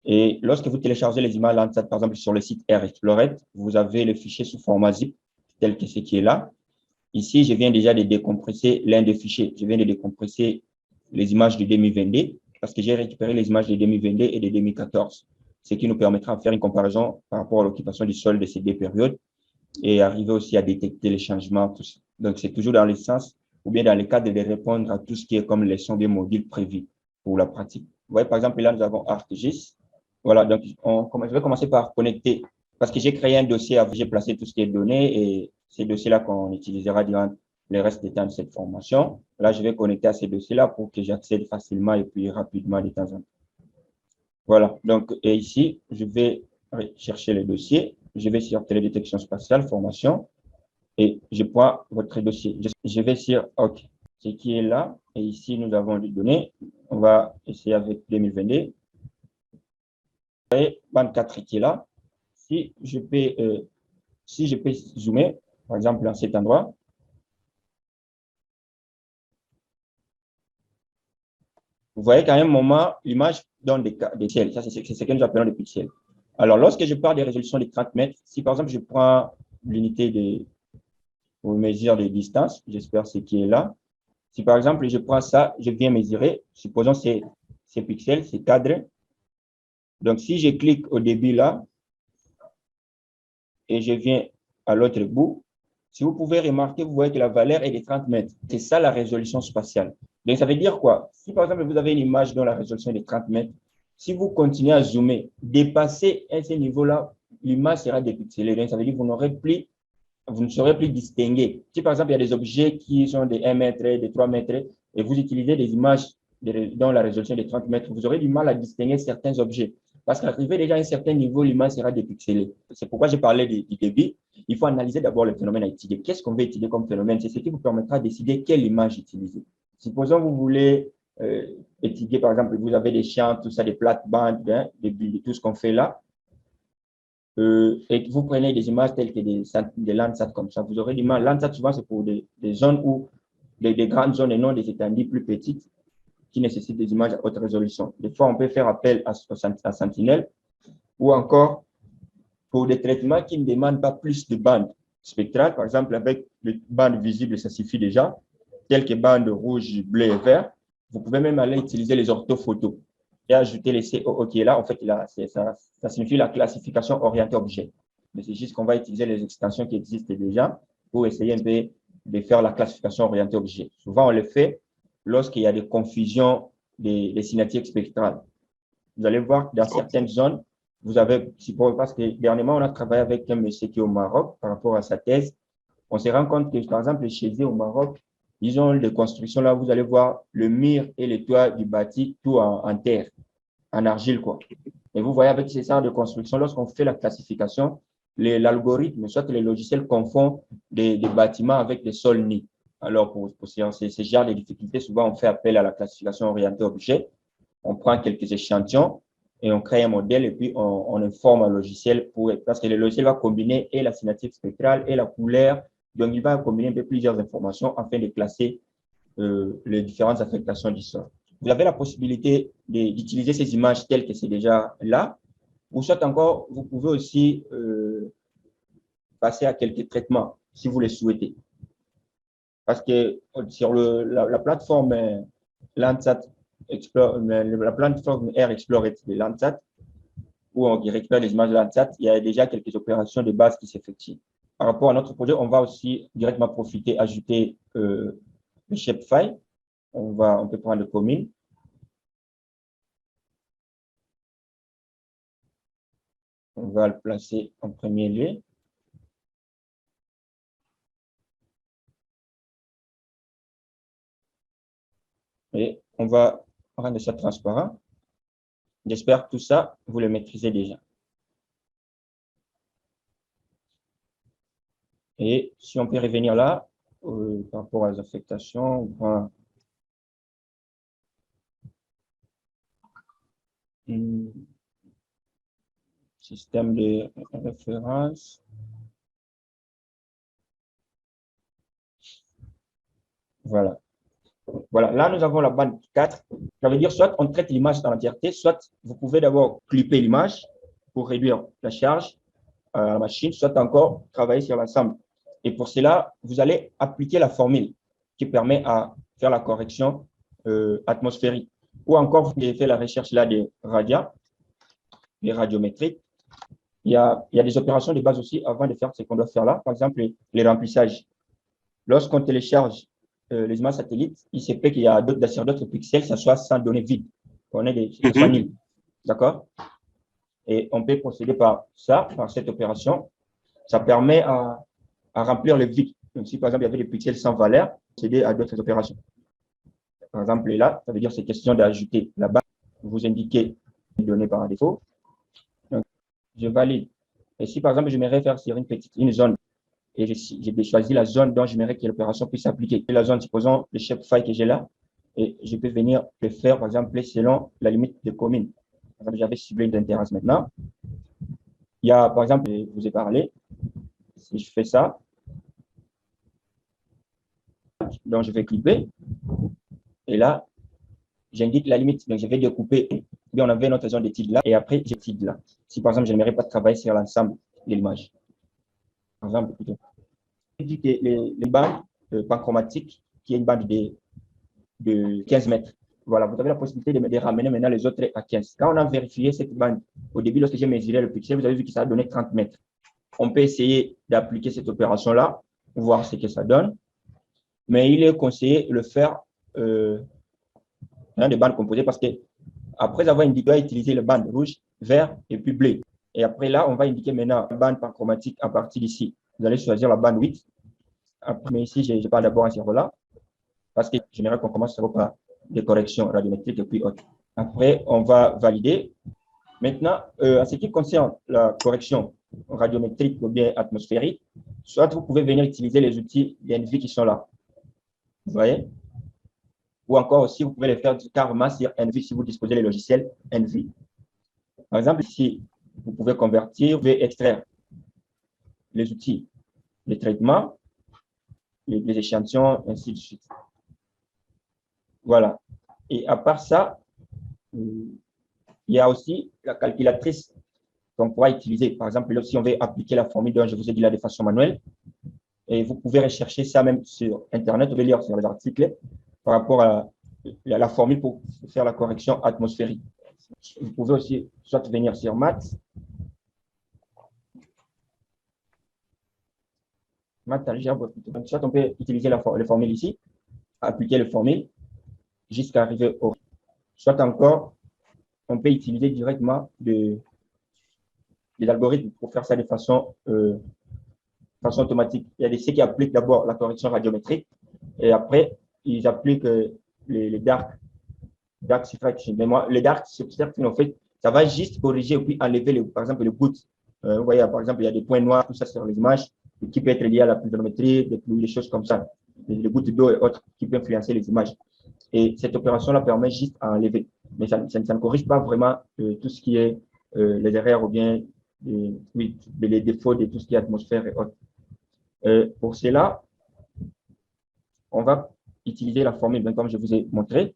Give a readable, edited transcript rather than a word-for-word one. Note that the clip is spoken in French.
Et lorsque vous téléchargez les images Landsat, par exemple, sur le site AirExplorer, vous avez le fichier sous format zip, tel que ce qui est là. Ici, je viens déjà de décompresser l'un des fichiers. Je viens de décompresser les images de 2022 parce que j'ai récupéré les images de 2022 et de 2014, ce qui nous permettra de faire une comparaison par rapport à l'occupation du sol de ces deux périodes et arriver aussi à détecter les changements. Tout ça. Donc, c'est toujours dans le sens ou bien dans le cadre de répondre à tout ce qui est comme les sons des modules prévus pour la pratique. Vous voyez, par exemple, là, nous avons ArcGIS. Voilà, donc je vais commencer par connecter parce que j'ai créé un dossier, j'ai placé tout ce qui est donné et ces dossiers-là qu'on utilisera durant le reste du temps de cette formation. Là, je vais connecter à ces dossiers-là pour que j'accède facilement et puis rapidement de temps en temps. Voilà, donc et ici, je vais chercher le dossier. Je vais sur télédétection spatiale, formation, et je prends votre dossier. Je vais sur OK, ce qui est là. Et ici, nous avons les données. On va essayer avec 2022. Et bande 4 qui est là. Si je peux zoomer, par exemple, dans cet endroit, vous voyez qu'à un moment, l'image donne des pixels. Ça, c'est ce que nous appelons des pixels. Alors, lorsque je parle des résolutions de 30 mètres, si par exemple, je prends l'unité pour mesure de distance, j'espère ce qui est là. Si par exemple, je prends ça, je viens mesurer, supposons ces pixels, ces cadres. Donc, si je clique au début là, et je viens à l'autre bout, si vous pouvez remarquer, vous voyez que la valeur est de 30 mètres. C'est ça la résolution spatiale. Donc, ça veut dire quoi? Si par exemple, vous avez une image dont la résolution est de 30 mètres, si vous continuez à zoomer, dépasser ce niveau-là, l'image sera dépixelée. Donc, ça veut dire que vous ne saurez plus distinguer. Si par exemple, il y a des objets qui sont de 1 mètre, de 3 mètres, et vous utilisez des images dont la résolution est de 30 mètres, vous aurez du mal à distinguer certains objets. Parce qu'arrivé déjà à un certain niveau, l'image sera dépixelée. C'est pourquoi j'ai parlé du débit. Il faut analyser d'abord le phénomène à étudier. Qu'est-ce qu'on veut étudier comme phénomène? C'est ce qui vous permettra de décider quelle image utiliser. Supposons que vous voulez étudier, par exemple, vous avez des champs, tout ça, des plates-bandes, hein, de tout ce qu'on fait là. Et que vous prenez des images telles que des Landsat comme ça, vous aurez des images. Landsat, souvent, c'est pour des zones où, des grandes zones et non des étendues plus petites qui nécessitent des images à haute résolution. Des fois, on peut faire appel à Sentinel ou encore pour des traitements qui ne demandent pas plus de bandes spectrales. Par exemple, avec les bandes visibles, ça suffit déjà, telles que bandes rouge, bleu et vert. Vous pouvez même aller utiliser les orthophotos et ajouter les COO qui est là. En fait, ça signifie la classification orientée objet. Mais c'est juste qu'on va utiliser les extensions qui existent déjà pour essayer un peu de faire la classification orientée objet. Souvent, on le fait lorsqu'il y a des confusions des cinétiques spectrales. Vous allez voir que dans certaines zones, vous avez, parce que dernièrement, on a travaillé avec un monsieur qui est au Maroc par rapport à sa thèse. On se rend compte que, par exemple, chez eux au Maroc, ils ont des constructions là, vous allez voir le mur et le toit du bâti, tout en terre, en argile, quoi. Et vous voyez avec ces sortes de construction, lorsqu'on fait la classification, l'algorithme, soit que les logiciels confondent des bâtiments avec des sols nus. Alors, pour ces genres de difficultés, souvent, on fait appel à la classification orientée objet. On prend quelques échantillons et on crée un modèle et puis on informe un logiciel parce que le logiciel va combiner et la cinétique spectrale et la couleur. Donc, il va combiner un peu plusieurs informations afin de classer les différentes affectations du sol. Vous avez la possibilité d'utiliser ces images telles que c'est déjà là, ou soit encore, vous pouvez aussi passer à quelques traitements si vous le souhaitez. Parce que sur la plateforme Landsat la plateforme Air Explorer de Landsat, où on récupère les images de Landsat, il y a déjà quelques opérations de base qui s'effectuent. Par rapport à notre projet, on va aussi directement profiter, ajouter le shapefile. On peut prendre le commune. On va le placer en premier lieu. Et on va rendre ça transparent. J'espère que tout ça, vous le maîtrisez déjà. Et si on peut revenir là, par rapport aux affectations, on prend un système de référence. Voilà. Voilà, là, nous avons la bande 4. Ça veut dire soit on traite l'image dans l'entièreté, soit vous pouvez d'abord clipper l'image pour réduire la charge à la machine, soit encore travailler sur l'ensemble. Et pour cela, vous allez appliquer la formule qui permet à faire la correction atmosphérique. Ou encore, vous pouvez faire la recherche là des radias, des radiométriques. Il y a des opérations de base aussi avant de faire ce qu'on doit faire là. Par exemple, les remplissages. Lorsqu'on télécharge les images satellites, il se peut qu'il y a sur d'autres pixels, ça soit sans données vides. On ait des, ça soit nul. D'accord? Et on peut procéder par ça, par cette opération. Ça permet à remplir le vide. Donc, si par exemple, il y avait des pixels sans valeur, procéder à d'autres opérations. Par exemple, là, ça veut dire que c'est question d'ajouter la base. Vous indiquez les données par défaut. Donc, je valide. Et si par exemple, j'aimerais faire sur une zone et j'ai choisi la zone dont j'aimerais que l'opération puisse s'appliquer. La zone, supposons le shapefile que j'ai là, et je peux venir le faire, par exemple, selon la limite de commune. Par exemple, j'avais ciblé une terrasse maintenant. Il y a, par exemple, je vous ai parlé, si je fais ça, donc je vais clipper, et là, j'indique la limite. Donc, je vais découper. Bien, on avait notre zone de titre là, et après, j'ai titre là. Si, par exemple, je n'aimerais pas travailler sur l'ensemble de l'image. Par exemple, plutôt. Je dis que les bandes panchromatiques, qui est une bande de 15 mètres. Voilà, vous avez la possibilité de ramener maintenant les autres à 15. Quand on a vérifié cette bande, au début, lorsque j'ai mesuré le pixel, vous avez vu que ça a donné 30 mètres. On peut essayer d'appliquer cette opération-là, pour voir ce que ça donne. Mais il est conseillé de le faire des bandes composées parce que après avoir indiqué, on va utiliser les bandes rouge, vert et puis bleu. Et après là, on va indiquer maintenant la bande panchromatique à partir d'ici. Vous allez choisir la bande 8. Après, mais ici, je parle d'abord à ce là parce que j'aimerais qu'on commence par des corrections radiométriques et puis autres. Après, on va valider. Maintenant, en ce qui concerne la correction radiométrique ou bien atmosphérique, soit vous pouvez venir utiliser les outils d'Envy qui sont là. Vous voyez? Ou encore aussi, vous pouvez les faire carrément sur Envy si vous disposez des logiciels Envy. Par exemple, ici, vous pouvez convertir, vous pouvez extraire les outils de traitement, les échantillons, ainsi de suite. Voilà. Et à part ça, il y a aussi la calculatrice qu'on pourra utiliser. Par exemple, si on veut appliquer la formule dont je vous ai dit là de façon manuelle, et vous pouvez rechercher ça même sur Internet, vous pouvez lire sur les articles par rapport à la formule pour faire la correction atmosphérique. Vous pouvez aussi soit venir sur Math, soit on peut utiliser les formules ici, appliquer les formules jusqu'à arriver au. Soit encore, on peut utiliser directement des algorithmes pour faire ça de façon automatique. Il y a des ceux qui appliquent d'abord la correction radiométrique et après, ils appliquent les dark subtraction. Mais moi, les dark subtraction, en fait, ça va juste corriger et puis enlever, par exemple, le boot. Vous voyez, par exemple, il y a des points noirs, tout ça sur les images, qui peut être lié à la pluviométrie, des choses comme ça. Les gouttes d'eau et autres qui peuvent influencer les images. Et cette opération-là permet juste à enlever. Mais ça ne corrige pas vraiment tout ce qui est les erreurs ou bien les défauts de tout ce qui est atmosphère et autres. Pour cela, on va utiliser la formule, comme je vous ai montré.